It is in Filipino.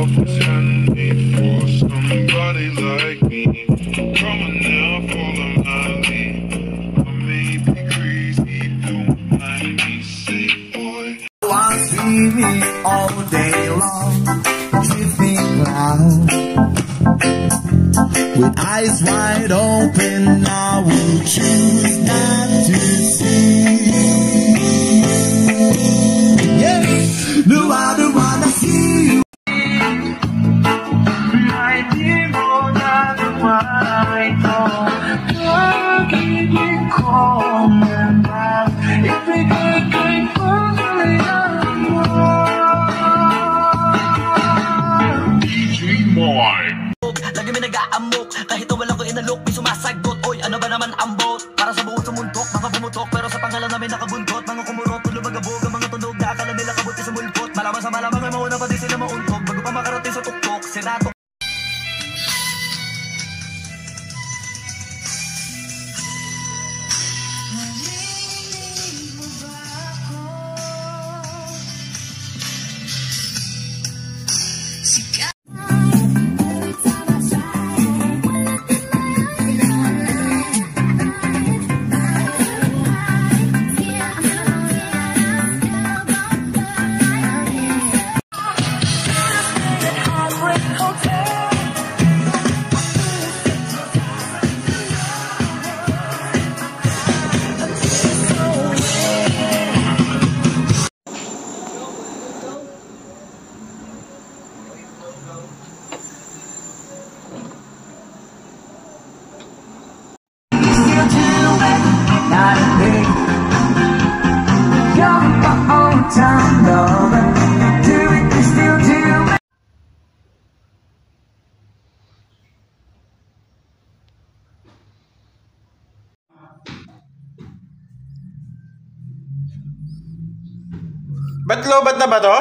yourself pretending for somebody like me. Come on now, follow my lead. I may be crazy, don't mind me, say boy. I see me all day long, drifting round. With eyes wide open, I will choose not to see. Yeah, no, I don't wanna see you. Lagi may nag-aamok, kahit na wala ko inalok, may sumasagot. Oy, ano ba naman ang bot? Para sa buong sumuntok, mga bumutok, pero sa pangalan namin nakabuntot. Mga kumurot, tulog magabog, ang mga tunog na akala nila kabuti sa mulpot. Malaman sa malamang ay mauna pa din sila mauntog, bago pa makarating sa tuktok, sirato. Ba't lobat na ba to?